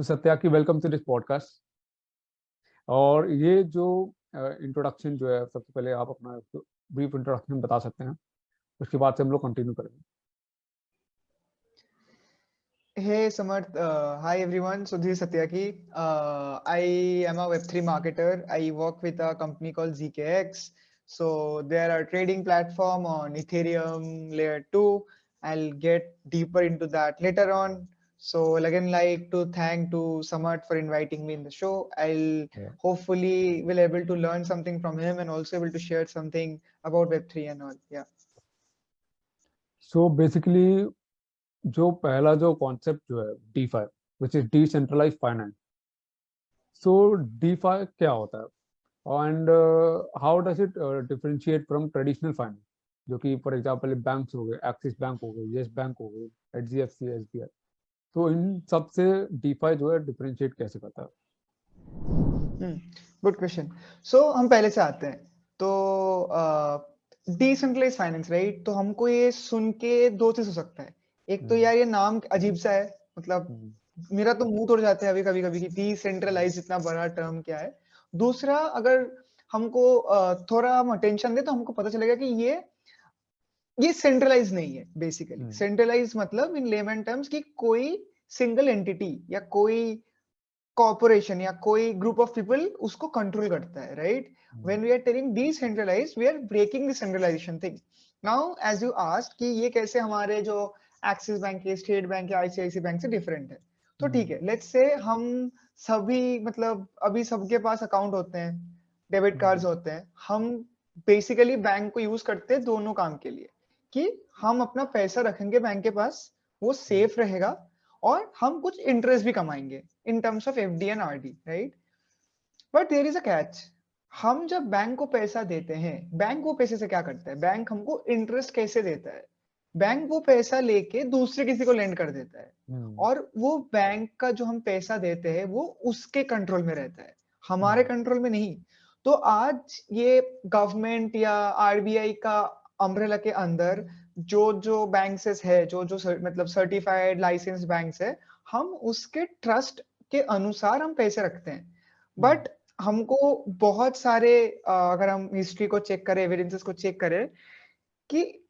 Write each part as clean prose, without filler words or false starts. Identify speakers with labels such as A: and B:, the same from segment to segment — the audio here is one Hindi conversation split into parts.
A: सत्या की वेलकम टू दिस पॉडकास्ट। और ये जो इंट्रोडक्शन जो है, सबसे पहले आप अपना ब्रीफ इंट्रोडक्शन बता सकते हैं, उसके बाद से हम लोग कंटिन्यू करेंगे।
B: Hey Samarth, hi everyone. So this is Satyaki. I am a Web3 marketer. I work with a company called ZKX. So they are a trading platform on Ethereum layer 2. I'll get deeper into that later on. So again, like to thank to Samarth for inviting me in the show. I'll hopefully will able to learn something from him and also able to share something about Web3 and all. Yeah.
A: So basically जो पहला जो कॉन्सेप्ट जो है DeFi, which is decentralized finance. So DeFi क्या होता है and how does it differentiate from traditional finance, जो कि फॉर एग्जांपल बैंक्स हो गए, एक्सिस बैंक हो गए, यस बैंक हो गए, HDFC, SBI। तो इन सब से डीफाई जो है डिफरेंशिएट कैसे करता है?
B: Good question. सो हम पहले से आते हैं तो डिसेंट्रलाइज फाइनेंस, राइट? तो हमको ये सुन के दो चीज हो सकता है। एक तो यार ये नाम अजीब सा है, मतलब मेरा तो मुंह तोड़ जाता है अभी कभी कभी कि डिसेंट्रलाइज इतना बड़ा टर्म क्या है। दूसरा, अगर हमको थोड़ा हम अटेंशन दे तो हमको पता चलेगा कि ये सेंट्रलाइज नहीं है। बेसिकली सेंट्रलाइज मतलब इन लेमन टर्म्स कि कोई सिंगल एंटिटी या कोई कॉर्पोरेशन या कोई ग्रुप ऑफ पीपल उसको कंट्रोल करता है, right? When we are telling decentralized, we are breaking the centralization thing. Now as you asked कि ये कैसे हमारे जो एक्सिस बैंक है, स्टेट बैंक है, ICICI बैंक से डिफरेंट है, तो ठीक है, लेट्स से हम सभी मतलब अभी सबके पास अकाउंट होते हैं, डेबिट कार्ड्स होते हैं। हम बेसिकली बैंक को यूज करते हैं दोनों काम के लिए, कि हम अपना पैसा रखेंगे बैंक के पास, वो सेफ रहेगा और हम कुछ इंटरेस्ट भी कमाएंगे in terms of FD and RD, right? But there is a catch. हम जब बैंक को पैसा देते हैं, बैंक वो पैसे से क्या करता है? बैंक हमको इंटरेस्ट कैसे देता है? बैंक वो पैसा लेके दूसरे किसी को लेंड कर देता है, और वो बैंक का जो हम पैसा देते हैं वो उसके कंट्रोल में रहता है, हमारे कंट्रोल में नहीं। तो आज ये गवर्नमेंट या RBI का अम्ब्रेला के अंदर जो जो बैंक्स है, जो जो मतलब सर्टिफाइड लाइसेंस बैंक्स है, हम उसके ट्रस्ट के अनुसार हम पैसे रखते हैं। बट हमको बहुत सारे अगर हम हिस्ट्री को चेक करें, एविडेंसेस को चेक करें, कि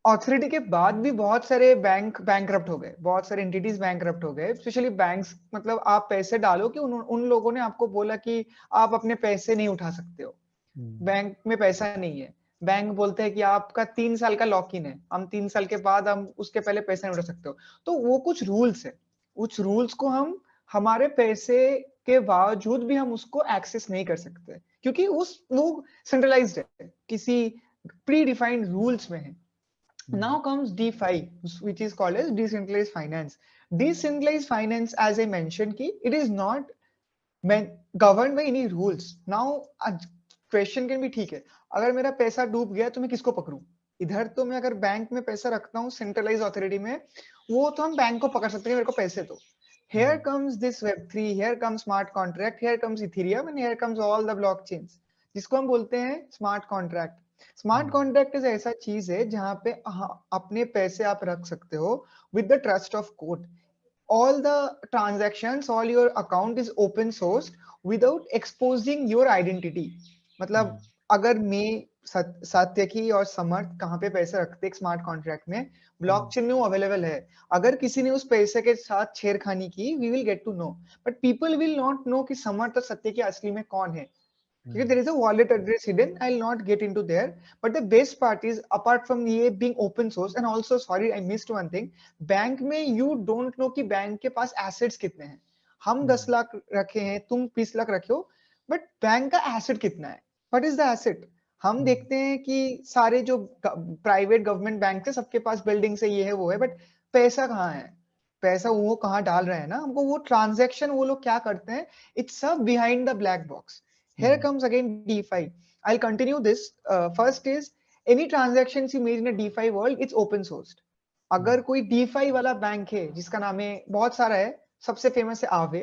B: ऑथोरिटी के बाद भी बहुत सारे बैंक बैंकरप्ट हो गए, बहुत सारे एंटिटीज बैंकरप्ट हो गए, स्पेशली बैंक्स। मतलब आप पैसे डालो कि उन लोगों ने आपको बोला कि आप अपने पैसे नहीं उठा सकते हो, बैंक में पैसा नहीं है। बैंक बोलते हैं कि आपका 3 साल का लॉक इन है, हम 3 साल के बाद हम उसके पहले पैसा नहीं उठा सकते हो। तो वो कुछ रूल्स है, उस रूल्स को हम हमारे पैसे के बावजूद भी हम उसको एक्सेस नहीं कर सकते, क्योंकि उस वो सेंट्रलाइज्ड है, किसी प्री डिफाइंड रूल्स में है। Now comes DeFi, which is called as decentralized finance. Decentralized finance, as I mentioned, ki it is not governed by any rules. Now a question can be, ठीक है, अगर मेरा पैसा डूब गया तो मैं किसको पकड़ूं? इधर तो मैं अगर बैंक में पैसा रखता हूँ सेंट्रलाइज अथॉरिटी में, वो तो हम बैंक को पकड़ सकते हैं, मेरे को पैसे दो। Here comes this Web3, here comes smart contract, here comes Ethereum, and here comes all the blockchains, जिसको हम बोलते हैं smart contract. Smart contract is ऐसा चीज है जहां पे अपने पैसे आप रख सकते हो with the trust of code. All the transactions, all your account is open source without exposing your identity. मतलब अगर मैं सात्यकी और समर्थ कहाँ पे पैसे रखते एक स्मार्ट कॉन्ट्रैक्ट में, ब्लॉकचेन में वो अवेलेबल है। अगर किसी ने उस पैसे के साथ छेड़खानी की, we will get to know, but people will not know कि समर्थ और सत्यकी असली में कौन है, because there is a wallet address hidden. I'll not get into there, but the best part is, apart from ये being open source, and also sorry I missed one thing, bank में you don't know कि बैंक के पास assets कितने हैं। हम 10 लाख रखे हैं, तुम 20 लाख रखे हो, बट बैंक का एसेट कितना है? What is the asset? हम देखते हैं कि सारे जो प्राइवेट गवर्नमेंट बैंक है सबके पास बिल्डिंग से ये है वो है, बट पैसा कहाँ है? पैसा वो कहाँ डाल रहे हैं ना, हमको वो ट्रांजैक्शन वो लोग क्या करते हैं, इट्स सब behind the black box. Here comes again DeFi. I'll continue this. First is, any transactions you made in a DeFi world, it's open sourced. अगर कोई DeFi वाला बैंक है जिसका नाम है, बहुत सारा है, सबसे फेमस है आवे,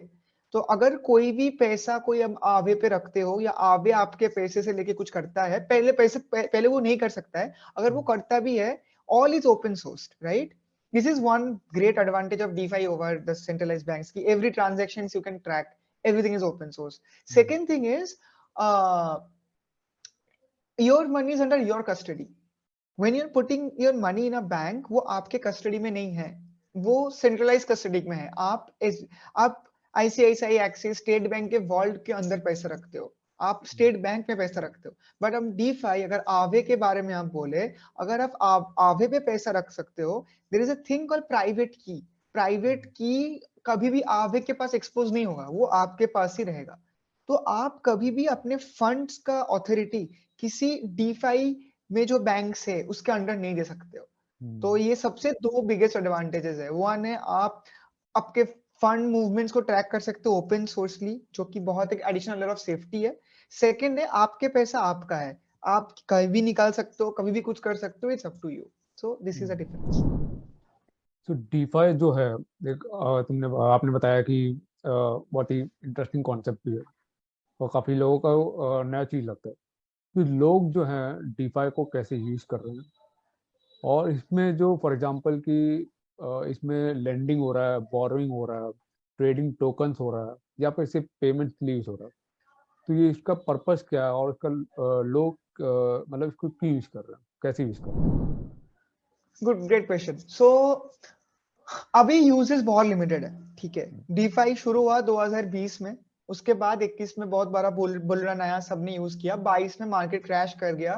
B: तो अगर कोई भी पैसा कोई अब आवे पे रखते हो या आवे आपके पैसे से लेके कुछ करता है, पहले वो नहीं कर सकता है, अगर वो करता भी है, all is open sourced, right? This is one great advantage of DeFi over the centralized banks. Ki every transactions you can track, everything is open source. Second thing is your money is under your custody. When you're putting your money in a bank, वो आपके custody में नहीं है, वो centralized custody में है. आप ICICI एक्सिस स्टेट बैंक के वॉल्ट के अंदर पैसा रखते हो, आप स्टेट बैंक में पैसा रखते हो. बट हम DeFi, अगर आवे के बारे में आप बोले, अगर आप आवे पे पैसा रख सकते हो, there is a thing called private key. Private key कभी भी आवे के पास एक्सपोज नहीं होगा, वो आपके पास ही रहेगा. तो आप कभी भी अपने फंड्स का ऑथोरिटी किसी DeFi में जो बैंक्स है उसके अंडर नहीं दे सकते हो. तो ये सबसे दो बिगेस्ट एडवांटेजेस है. वन है आप आपके फंड मूवमेंट्स को ट्रैक कर सकते हो ओपन सोर्सली, जो कि बहुत एक एडिशनल लेयर ऑफ सेफ्टी है. सेकंड है आपके पैसा आपका है, आप कभी भी निकाल सकते हो, कभी भी कुछ कर सकते हो, it's up to you. So this is a difference.
A: तो डीफाई जो है, आपने बताया कि बहुत ही इंटरेस्टिंग कॉन्सेप्ट भी है और काफी लोगों का नया चीज लगता है. तो लोग जो हैं डीफाई को कैसे यूज कर रहे हैं, और इसमें जो फॉर एग्जांपल कि इसमें लेंडिंग हो रहा है, बोरोइंग हो रहा है, ट्रेडिंग टोकन्स हो रहा है, या फिर सिर्फ पेमेंट के लिए यूज हो रहा है, तो ये इसका पर्पस क्या है और इसका लोग मतलब इसको क्यों यूज कर रहे हैं, कैसे यूज कर रहे हैं?
B: Good, great question. सो अभी यूजेस बहुत लिमिटेड है, ठीक है. DeFi शुरू हुआ 2020 में, उसके बाद 21 में बहुत बड़ा बुल रन आया, सबने यूज किया. 22 में मार्केट क्रैश कर गया,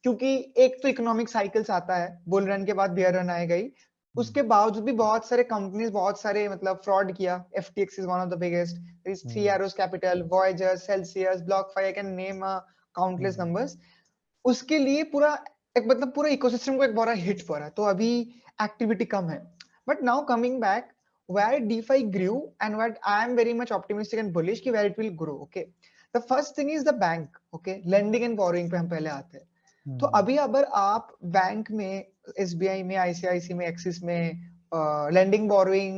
B: क्योंकि एक तो इकोनॉमिक साइकिल्स आता है, बुल रन के बाद बेयर रन आएगा ही. उसके बावजूद भी बहुत सारे कंपनीज बहुत सारे मतलब फ्रॉड किया. FTX is one of the biggest. There is three Arrows Capital, Voyager, Celsius, BlockFi, I can name countless numbers. उसके लिए पूरा एक मतलब पूरा इकोसिस्टम को एक बड़ा हिट पड़ा. तो अभी एक्टिविटी कम है. But now coming back, where DeFi grew and what I am very much optimistic and bullish कि where it will grow. Okay, the first thing is the bank. Okay, lending and borrowing पे हम पहले आते हैं. तो अभी अगर आप बैंक में, SBI में, ICICI में, एक्सिस में lending borrowing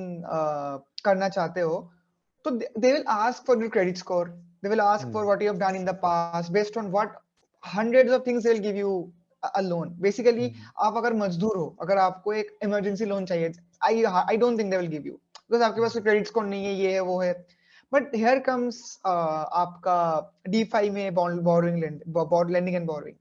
B: करना चाहते हो, तो they will ask for your credit score. They will ask for what you have done in the past. Based on what hundreds of things they will give you a loan. Basically, आप अगर मजदूर हो, अगर आपको एक इमरजेंसी लोन चाहिए, I don't think they will give you, because आपके पास क्रेडिट स्कोर नहीं है, ये है वो है. But here comes आपका DeFi में lending and borrowing.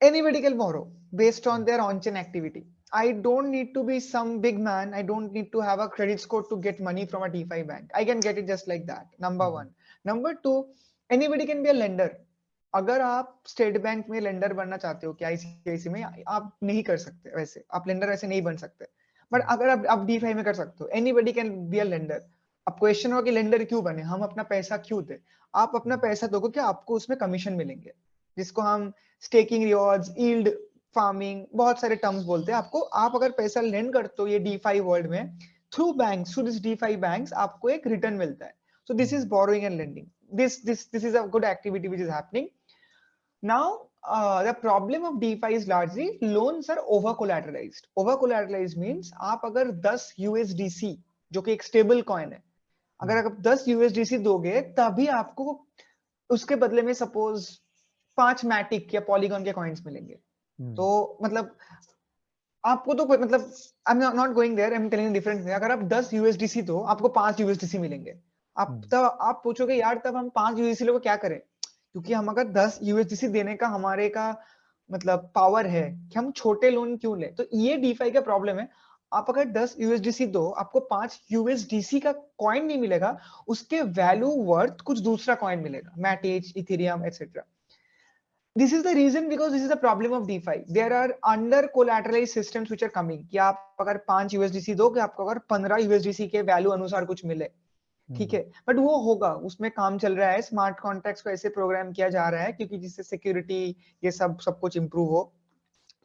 B: Anybody can borrow based on their on-chain activity. I don't need to be some big man. I don't need to have a credit score to get money from a DeFi bank. I can get it just like that. Number one. Number two, anybody can be a lender. अगर आप स्टेट बैंक में लेंडर बनना चाहते हो कि ICICI में, आप नहीं कर सकते वैसे, आप लेंडर वैसे नहीं बन सकते. बट अगर आप DeFi में कर सकते हो, anybody can be a lender. अब क्वेश्चन हो कि लेंडर क्यों बने, हम अपना पैसा क्यों दे. आप अपना पैसा दोगे कि आपको उसमें कमीशन मिलेंगे, जिसको हम स्टेकिंग रिवॉर्ड्स, यील्ड फार्मिंग, बहुत सारे टर्म्स बोलते हैं. आपको, आप अगर पैसा लेंड करते हो ये DeFi वर्ल्ड में through banks, through this DeFi banks, आपको एक रिटर्न मिलता है. So this is borrowing and lending. This is a good activity which is happening. Now, the problem of DeFi is largely loans are over collateralized. Over collateralized means आप अगर 10 USDC, जो कि एक स्टेबल कॉइन है, अगर आप 10 USDC दोगे, तभी आपको उसके बदले में सपोज 5 मैटिक या पॉलीगॉन के कॉइन्स मिलेंगे. तो मतलब आपको तो मतलब I am not going there, I am telling different. अगर आप 10 USDC दो, आपको 5 USDC मिलेंगे. आप पूछोगे यार तब हम 5 USDC लोग क्या करें, क्योंकि हम अगर 10 USDC देने का हमारे का मतलब पावर है कि हम छोटे लोन क्यों ले. तो ये DeFi का प्रॉब्लम है. आप अगर 10 USDC दो, आपको 5 USDC का कॉइन नहीं मिलेगा, उसके वैल्यू वर्थ कुछ दूसरा कॉइन मिलेगा, मैटेज, Ethereum etcetera. This is the reason, because this is the problem of DeFi. There are under collateralized systems which are coming. कि आप अगर 5 USDC दोगे, आपको अगर 15 USDC के वैल्यू अनुसार कुछ मिले, ठीक है. बट वो होगा, उसमें काम चल रहा है, स्मार्ट कॉन्ट्रैक्ट्स को ऐसे प्रोग्राम किया जा रहा है क्योंकि जिससे सिक्योरिटी ये सब कुछ इंप्रूव हो.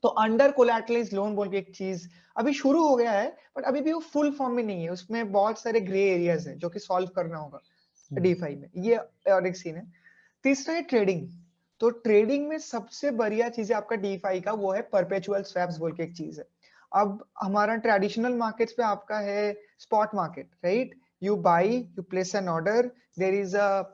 B: तो अंडर कोलैटरलाइज्ड लोन बोल के एक चीज अभी शुरू हो गया है, बट अभी भी वो फुल फॉर्म में नहीं है. उसमें बहुत सारे ग्रे एरियाज हैं जो कि सॉल्व करना होगा DeFi में. ये और एक सीन है. तीसरा है ट्रेडिंग. तो ट्रेडिंग में सबसे बढ़िया चीज है आपका DeFi का, वो है परपेचुअल स्वैप्स बोल के एक चीज है. अब हमारा ट्रेडिशनल मार्केट्स पे आपका है spot market, right. you buy, you place an order, there is a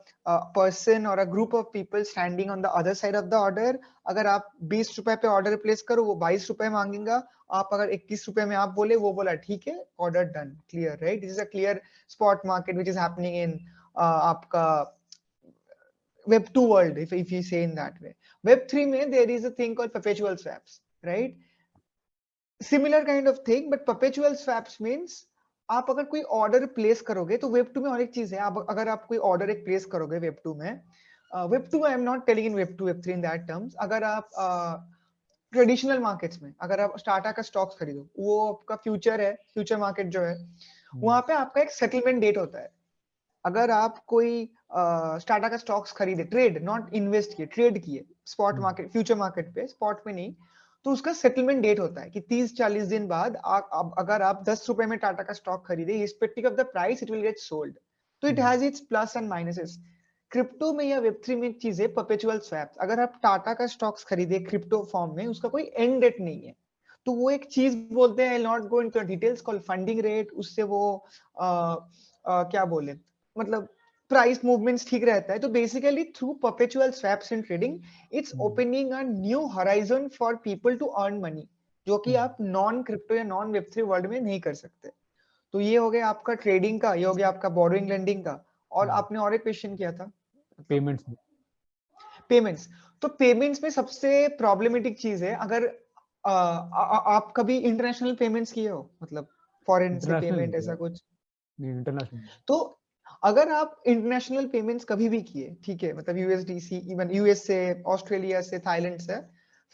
B: person or a group of people standing on the other side of the order. अगर आप 20 रुपए पे ऑर्डर प्लेस करो, वो 22 रुपए मांगेगा. आप अगर 21 रुपए में आप बोले, वो बोला ठीक है, order done, clear, right? This is a clear spot market which is happening in आपका Web 2 world, if you say in that way. Web 3 में there is a thing called perpetual swaps, right? Similar kind of thing, but perpetual swaps means आप अगर कोई ऑर्डर प्लेस करोगे, तो वेब 2 में और एक चीज है, आप अगर आप कोई ऑर्डर एक प्लेस करोगे वेब 2 में, web 2 I am not telling in web 2 web 3 in that terms. अगर आप ट्रेडिशनल मार्केट्स में अगर आप टाटा का स्टॉक्स खरीदो, वो आपका फ्यूचर है, फ्यूचर मार्केट जो है, वहां पे आपका एक सेटलमेंट डेट होता है. अगर आप कोई टाटा का स्टॉक्स खरीदे, ट्रेड नॉट इन्वेस्ट किए, ट्रेड किए स्पॉट मार्केट, फ्यूचर मार्केट पे, स्पॉट पे नहीं, तो उसका सेटलमेंट डेट होता है कि 30-40 दिन बाद अगर आप 10 रुपए में टाटा का स्टॉक खरीदे, irrespective of the price it will get sold. तो it has its plus and minuses. Crypto में या वेब 3 में एक चीज है परपेचुअल स्वैप्स. अगर आप टाटा का स्टॉक्स खरीदे क्रिप्टो फॉर्म में, उसका कोई एंड डेट नहीं है. तो वो एक चीज बोलते हैं, I will not go into details, called funding rate. उससे वो क्या बोले, मतलब प्राइस मूवमेंट्स ठीक रहता है. तो basically through perpetual swaps in trading, it's opening a new horizon for people to earn money, जो कि आप नॉन क्रिप्टो या नॉन वेब 3 वर्ल्ड में नहीं कर सकते. तो ये हो गया आपका ट्रेडिंग का, ये हो गया आपका बोरोइंग लेंडिंग का. और आपने और एक क्वेश्चन किया था
A: पेमेंट्स.
B: पेमेंट्स. तो पेमेंट्स में सबसे प्रॉब्लमेटिक चीज है, अगर आप कभी इंटरनेशनल पेमेंट्स किए हो, मतलब फॉरेन से पेमेंट ऐसा कुछ?
A: इंटरनेशनल.
B: तो अगर आप इंटरनेशनल पेमेंट्स कभी भी किए, ठीक है, मतलब यूएसडीसी, इवन यूएस से, ऑस्ट्रेलिया से, थाईलैंड से,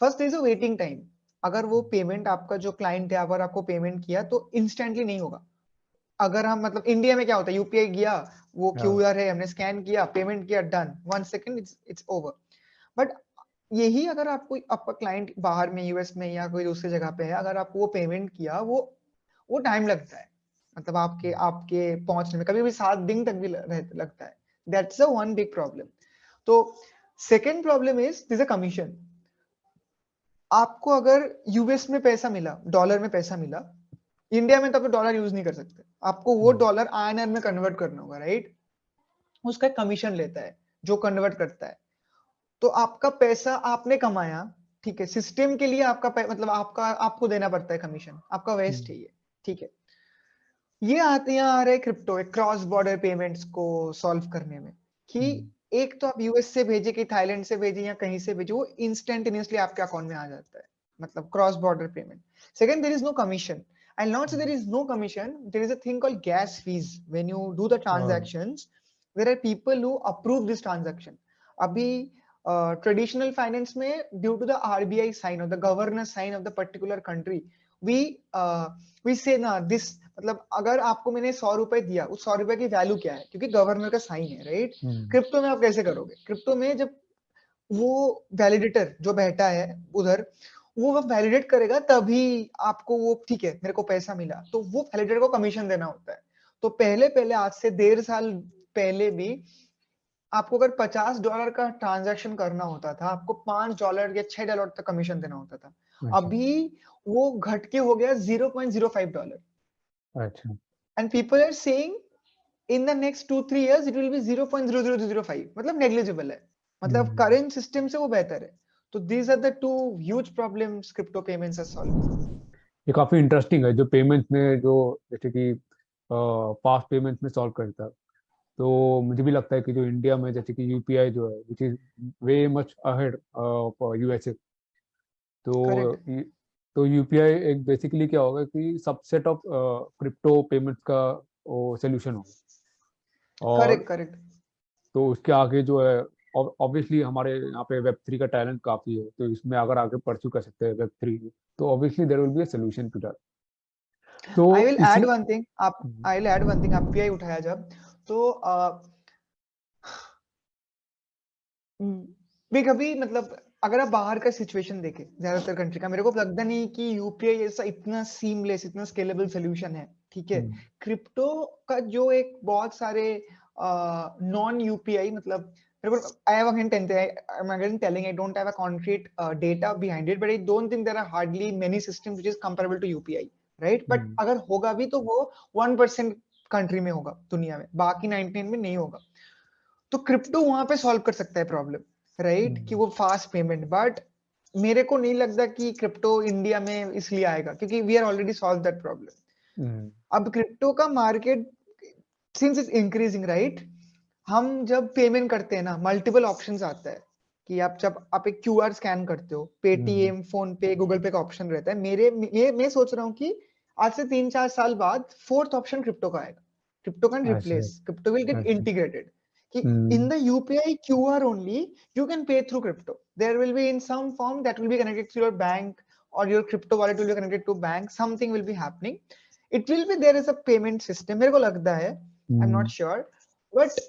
B: first is a waiting time. अगर वो पेमेंट आपका जो क्लाइंट है, अगर आपको पेमेंट किया तो इंस्टेंटली नहीं होगा. अगर हम, मतलब इंडिया में क्या होता है, यूपीआई गया, वो क्यूआर है, हमने स्कैन किया, पेमेंट किया, done, 1 second, it's over. But यही अगर आपको, आपका क्लाइंट बाहर में, यूएस में या कोई दूसरी जगह पे है, अगर आपको वो पेमेंट किया, वो टाइम लगता है, मतलब आपके आपके पहुंचने में कभी भी 7 दिन तक भी लगता है. That's a one big problem. तो second problem is this a commission. आपको अगर यूएस में पैसा मिला, डॉलर में पैसा मिला, इंडिया में तो आप डॉलर यूज नहीं कर सकते, आपको वो डॉलर आईएनआर में कन्वर्ट करना होगा, राइट? उसका कमीशन लेता है जो कन्वर्ट करता है. तो आपका पैसा आपने कमाया, ठीक है, सिस्टम के लिए आपका मतलब आपको देना पड़ता है कमीशन, आपका वेस्ट है ये, ठीक है. ये आते यहाँ आ रहे क्रिप्टो क्रॉस बॉर्डर पेमेंट्स को सॉल्व करने में, कि एक तो आप यूएस से भेजे कि थाईलैंड से भेजे या कहीं से भेजे, वो इंस्टेंटेनियसली आपके अकाउंट में आ जाता है, मतलब cross border payment. Second, there is no commission. I'll not say there is no commission. There is a thing called gas fees when you do the transactions. There are people who approve this transaction. अभी ट्रेडिशनल फाइनेंस में, due to the RBI sign और the governor sign of the particular country, we say ना दिस, मतलब अगर आपको मैंने 100 रुपए दिया, उस 100 रुपए की वैल्यू क्या है, क्योंकि गवर्नर का साइन है, राइट? क्रिप्टो में आप कैसे करोगे? क्रिप्टो में जब वो वैलिडेटर जो बैठा है उधर, वो वैलिडेट करेगा, तभी आपको वो, ठीक है, मेरे को पैसा मिला, तो वो वैलिडेटर को कमीशन देना होता है. तो पहले पहले, आज से 1.5 साल पहले भी, आपको अगर $50 का ट्रांजैक्शन करना होता था, आपको $5 या $6 तक कमीशन देना होता था. अभी वो घट के हो गया $0.05.
A: अच्छा.
B: And people are saying in the next 2-3 years it will be 0.0005, मतलब नेग्लिजिबल है, मतलब करंट सिस्टम से वो बेहतर है. तो these are the two huge problems crypto payments are solving.
A: ये काफी इंटरेस्टिंग है, जो पेमेंट्स में, जो जैसे कि फास्ट पेमेंट्स में सॉल्व करता है. तो मुझे भी लगता है कि जो इंडिया में जैसे कि यूपीआई जो है, which is way much ahead of USA. तो तो यूपीआई एक बेसिकली क्या होगा कि सबसेट ऑफ क्रिप्टो पेमेंट्स का वो सोल्यूशन होगा. और
B: करेक्ट.
A: तो उसके आगे जो है, ऑब्वियसली हमारे यहाँ पे वेब 3 का टैलेंट काफी है, तो इसमें अगर आगे परस्यू कर सकते हैं वेब 3, तो obviously there will be a solution to that. तो
B: I will
A: इसी
B: add one thing. I will add one thing. आप यूपीआई उठाया जब, तो भी कभी, मतलब अगर आप बाहर का सिचुएशन देखें, ज्यादातर कंट्री का, मेरे को लगता नहीं कि यूपीआई जैसा इतना सीमलेस, इतना स्केलेबल सोल्यूशन है, ठीक है. क्रिप्टो का जो एक बहुत सारे नॉन यूपीआई, मतलब मेरे को, I'm again telling, I don't have a concrete data behind it, but I don't think there are hardly many systems which is comparable to UPI, right? But अगर होगा भी तो वो 1% कंट्री में होगा दुनिया में, बाकी 99 में नहीं होगा। तो क्रिप्टो वहां पे सॉल्व कर सकता है प्रॉब्लम, राइट, कि वो फास्ट पेमेंट। बट मेरे को नहीं लगता कि क्रिप्टो इंडिया में इसलिए आएगा, क्योंकि we are already solve that problem. अब क्रिप्टो का market since is increasing, right, हम जब पेमेंट करते हैं ना, मल्टीपल ऑप्शंस आता है कि आप जब आप एक क्यूआर स्कैन करते हो, पेटीएम, फोन पे, गूगल पे का ऑप्शन रहता है। मैं सोच रहा हूँ कि आज से 3-4 साल बाद फोर्थ ऑप्शन क्रिप्टो का आएगा। Crypto can replace, crypto will get integrated कि in the UPI QR only you can pay through crypto. There will be in some form that will be connected to your bank, or your crypto wallet will be connected to bank. Something will be happening. It will be there is a payment system. मेरे को लगता है, I'm not sure, but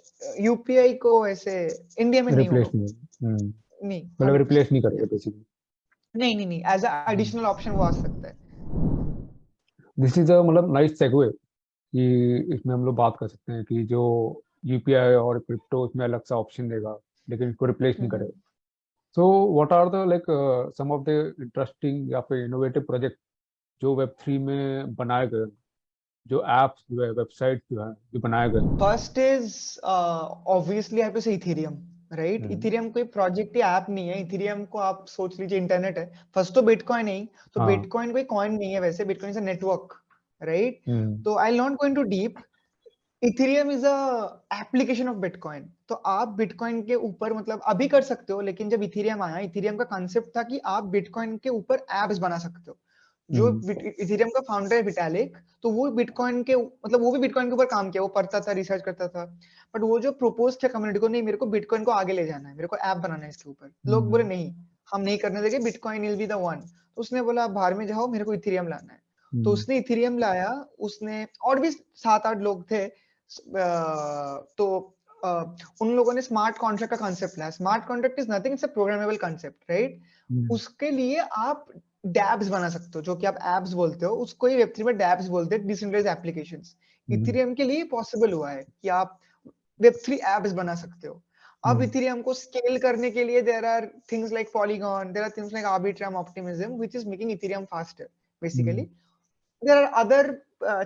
B: UPI को ऐसे इंडिया में नहीं
A: रिप्लेस
B: होगा।
A: नहीं,
B: नहीं,
A: मतलब रिप्लेस नहीं
B: 100%।
A: करेगा बेसिकली।
B: नहीं, एज अ एडिशनल ऑप्शन वो आ सकता है।
A: दिस इज अ मतलब नाइस सेगवे कि इसमें हम लोग बात कर सकते हैं कि जो यूपीआई और क्रिप्टो इसमें अलग सा ऑप्शन देगा, लेकिन इसको रिप्लेस नहीं करेगा। So what are the like some of the interesting या फिर इनोवेटिव प्रोजेक्ट जो वेब3 में बनाए गए, जो एप्स जो है, वेबसाइट जो है, जो बनाए गए?
B: First is obviously I have to say Ethereum, right. Ethereum कोई प्रोजेक्ट या ऐप नहीं है। इथेरियम को आप सोच लीजिए इंटरनेट है। फर्स्ट तो बिटकॉइन नहीं, तो
A: हाँ।
B: बिटकॉइन कोई कॉइन नहीं है वैसे, bitcoin is a network, right. तो I not going to deep. Ethereum is a application of bitcoin. तो आप बिटकॉइन के ऊपर मतलब अभी कर सकते हो, लेकिन जब इथेरियम आया, इथेरियम का कॉन्सेप्ट था कि आप बिटकॉइन के ऊपर एप्स बना सकते हो। जो इथेरियम का फाउंडर है विटालिक, तो वो बिटकॉइन के मतलब वो भी बिटकॉइन के ऊपर काम किया, वो पढ़ता था, रिसर्च करता था। बट वो जो प्रपोज किया कम्युनिटी को, नहीं मेरे को बिटकॉइन को आगे ले जाना है, मेरे को ऐप बनाना है इसके ऊपर। लोग बोले नहीं, हम नहीं करने देंगे, bitcoin will be the one. तो उसने बोला आप बाहर में जाओ, मेरे को इथेरियम लाना है। तो उसने इथेरियम लाया। उसने और भी 7-8 लोग थे। तो उन लोगों ने स्मार्ट कॉन्ट्रैक्ट का कॉन्सेप्ट लाया। Smart contract is nothing, it's a programmable concept, right. उसके लिए आप डैप्स बना सकते हो, जो कि आप एप्स बोलते हो, उसको ही वेब3 में डैप्स बोलते हैं, डिसेंट्रलाइज्ड एप्लीकेशंस। इथेरियम के लिए पॉसिबल हुआ है कि आप वेब3 एप्स बना सकते हो। अब इथेरियम को स्केल करने के लिए there are things like Polygon, there are things like Arbitrum Optimism, which is making Ethereum faster basically. There are other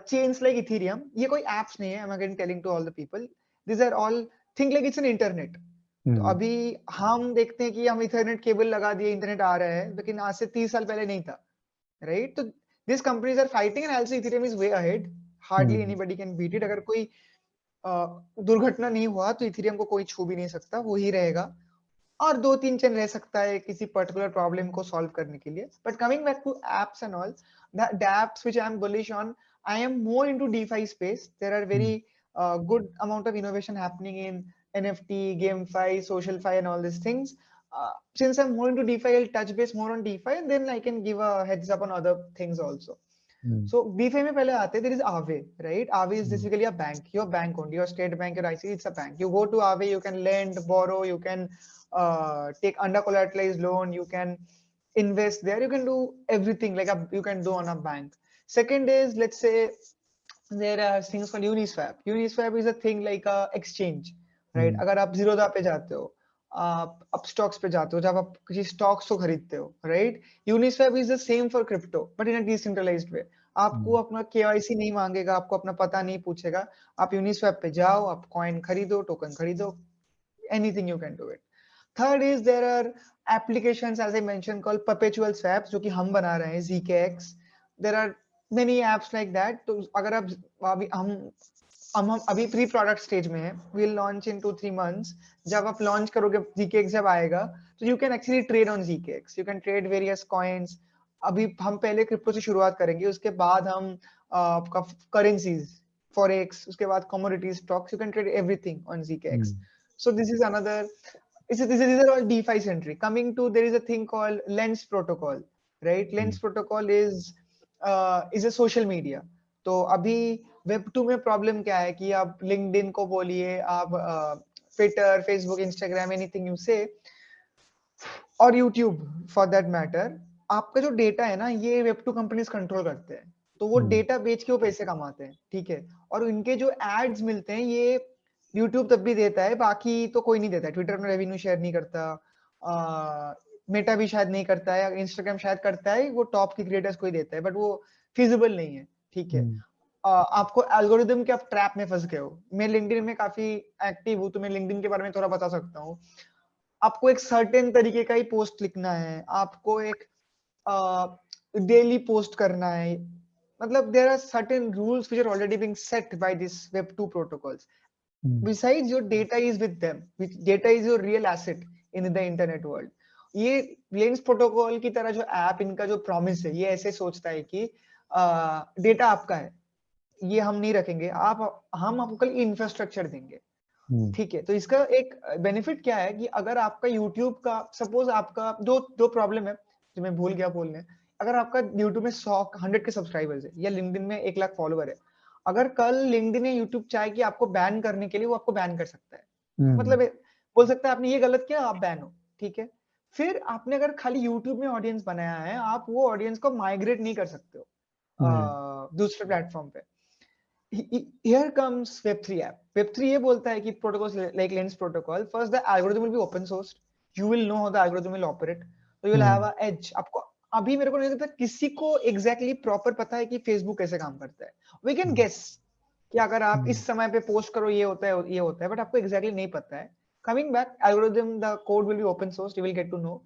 B: chains like Ethereum. ये कोई apps नहीं है, I'm again telling to all the people. These are all think like it's an internet. तो अभी हम देखते हैं कि हम इथरनेट केबल लगा दिए, इंटरनेट आ रहा है, लेकिन आज से 30 साल पहले नहीं था, राइट। तो this companies are fighting and also Ethereum is way ahead. Hardly anybody can beat it. अगर कोई दुर्घटना नहीं हुआ तो इथेरियम को कोई छू भी नहीं सकता, वो ही रहेगा। और 2-3 चेन रह सकता है किसी पर्टिकुलर प्रॉब्लम को सॉल्व करने के लिए। But coming back to apps and all, the apps which I am bullish on, I am more into DeFi space. There are very good amount of innovation happening in NFT, GameFi, SocialFi, and all these things. Since I'm more into DeFi, I'll touch base more on DeFi, and then I can give a heads up on other things also. So DeFi में पहले आते, there is Aave, right? Aave is basically a bank. Your bank only, your state bank, your IC, it's a bank. You go to Aave, you can lend, borrow, you can take under collateralized loan, you can invest there, you can do everything like you can do on a bank. Second is, let's say there are things called Uniswap. Uniswap is a thing like a exchange, right? अगर आप जीरोधा पे जाते हो, आप स्टॉक्स पे जाते हो, जब आप किसी स्टॉक्स को खरीदते हो, right. Uniswap is the same for crypto but in a decentralized way. आपको अपना केवाईसी नहीं मांगेगा, आपको अपना पता नहीं पूछेगा। आप यूनिस्वैप पे जाओ, आप कॉइन खरीदो, टोकन खरीदो, anything you can do it. Third is there are applications as I mentioned called perpetual swaps, जो कि हम बना रहे हैं ZKX. There are many apps like that. तो अगर आप अभी हम अभी प्री प्रोडक्ट स्टेज में है, we'll launch in 2-3 months. जब आप लॉन्च करोगे, ZKX जब आएगा, तो you can actually trade on ZKX. You can trade various coins. अभी हम पहले क्रिप्टो से शुरुआत करेंगे, उसके बाद हम आपका करेंसीज, फॉरेक्स, उसके बाद commodity stocks, you can trade everything on ZKX. So this is another. These are all DeFi centric. Coming to, there is a thing called Lens protocol, right? Lens protocol is a social media. तो अभी Web2 में प्रॉब्लम क्या है कि आप LinkedIn को बोलिए, आप Twitter, Facebook, Instagram, anything you say, और YouTube for that matter, आपका जो डेटा है ना, ये Web2 कंपनीज कंट्रोल करते हैं। तो वो डेटा बेच के वो पैसे कमाते हैं, ठीक है। और इनके जो एड्स मिलते हैं, ये YouTube तब भी देता है, बाकी तो कोई नहीं देता है। ट्विटर में रेवेन्यू शेयर नहीं करता, मेटा भी शायद नहीं करता है, इंस्टाग्राम शायद करता है, वो टॉप के क्रिएटर्स को ही देता है, बट वो फिजिबल नहीं है, ठीक है। आपको एल्गोरिदम के आप ट्रैप में फंस गए हो। मैं लिंक्डइन में काफी एक्टिव हूँ, तो मैं लिंक्डइन के बारे में थोड़ा बता सकता हूँ। आपको एक सर्टेन तरीके का ही पोस्ट लिखना है, आपको एक डेली पोस्ट करना है, मतलब there are certain rules which are already being set by this web 2 protocols. Besides, your data is with them, which data is your real asset in the internet world. ये लेंस प्रोटोकॉल की तरह जो ऐप, इनका जो प्रॉमिस है, ये ऐसे सोचता है कि डेटा आपका है, ये हम नहीं रखेंगे, हम आपको कल इंफ्रास्ट्रक्चर देंगे, ठीक है। तो इसका एक बेनिफिट क्या है कि अगर आपका यूट्यूब का, सपोज आपका दो प्रॉब्लम है जो मैं भूल गया बोलने, अगर आपका यूट्यूब में 100 के सब्सक्राइबर्स है या लिंक्डइन में 1 लाख फॉलोअर है, अगर कल लिंक्डइन या यूट्यूब चाहे कि आपको बैन करने के लिए, वो आपको बैन कर सकता है। मतलब बोल सकता है आपने ये गलत किया, आप बैन हो, ठीक है। फिर आपने अगर खाली यूट्यूब में ऑडियंस बनाया है, आप वो ऑडियंस को माइग्रेट नहीं कर सकते हो दूसरे प्लेटफॉर्म पे। Here comes Web3 app. Web3 ये बोलता है कि protocols like Lens protocol, first the algorithm will be open sourced. You will know how the algorithm will operate. So you will have a edge. आपको अभी मेरे को नहीं लगता किसी को exactly proper पता है कि Facebook कैसे काम करता है। We can guess कि अगर आप इस समय पे पोस्ट करो ये होता है, but आपको exactly नहीं पता है। Coming back, algorithm, the code will be open sourced. You will get to know.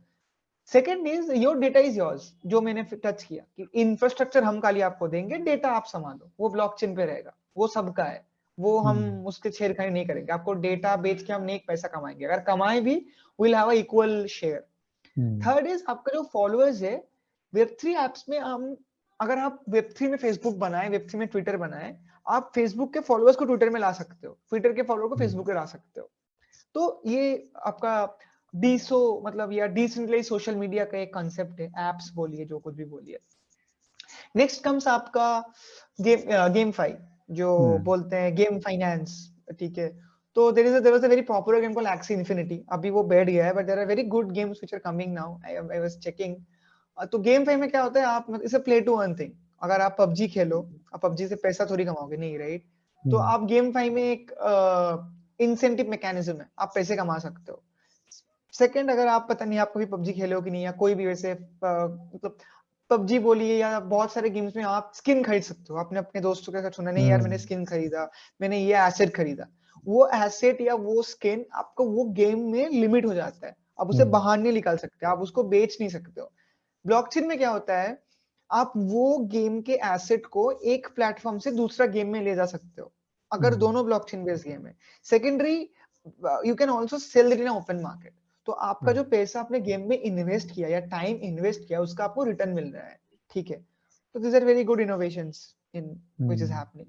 B: Second is your data is yours, जो मैंने टच किया कि इंफ्रास्ट्रक्चर हम खाली आपको देंगे, डेटा आप संभालो, वो ब्लॉकचेन पे रहेगा, वो सबका है, वो हम उसके छेड़खानी नहीं करेंगे। आपको डेटा बेच के हम नहीं पैसा कमाएंगे, अगर कमाए भी will have a equal share. Third is आपका जो फॉलोअर्स है वेब3 एप्स में, हम अगर आप वेब3 में फेसबुक बनाए, वेब3 में ट्विटर बनाए, आप फेसबुक के फॉलोअर्स को ट्विटर में ला सकते हो, ट्विटर के फॉलोअर को फेसबुक पे ला सकते हो। तो ये आपका डीसो मतलब या डिसेंट्रलाइज सोशल मीडिया का एक कांसेप्ट है, एप्स बोलिए, जो कुछ भी बोलिए। नेक्स्ट कम्स आपका गेमफाई, जो बोलते हैं गेम फाइनेंस, ठीक है। तो there was a very popular game called Axie Infinity, अभी वो बैठ गया है, but there are very good games which are coming now, I was checking. तो गेम फाई में क्या होता है, आप it's a play to earn thing. अगर आप पबजी खेलो, आप पबजी से पैसा थोड़ी कमाओगे, नहीं, राइट। तो आप गेम फाई में एक इंसेंटिव मैकेनिज्म है, आप पैसे कमा सकते हो। सेकंड, अगर आप पता नहीं आप कभी पबजी खेले हो कि नहीं, या कोई भी वैसे मतलब पबजी बोलिए या बहुत सारे गेम्स में आप स्किन खरीद सकते हो। आपने अपने दोस्तों के साथ सुना, नहीं यार मैंने स्किन खरीदा, मैंने ये एसेट खरीदा, वो एसेट या वो स्किन आपको वो गेम में लिमिट हो जाता है, आप उसे बाहर नहीं निकाल सकते, आप उसको बेच नहीं सकते हो। ब्लॉकचेन में क्या होता है, आप वो गेम के एसेट को एक प्लेटफॉर्म से दूसरा गेम में ले जा सकते हो, अगर दोनों ब्लॉकचेन बेस्ड गेम है। Secondary, you can also sell it in open market. तो आपका जो पैसा आपने गेम में इन्वेस्ट किया या टाइम इन्वेस्ट किया, उसका आपको रिटर्न मिल रहा है, ठीक है। तो this are very good innovations in which is happening.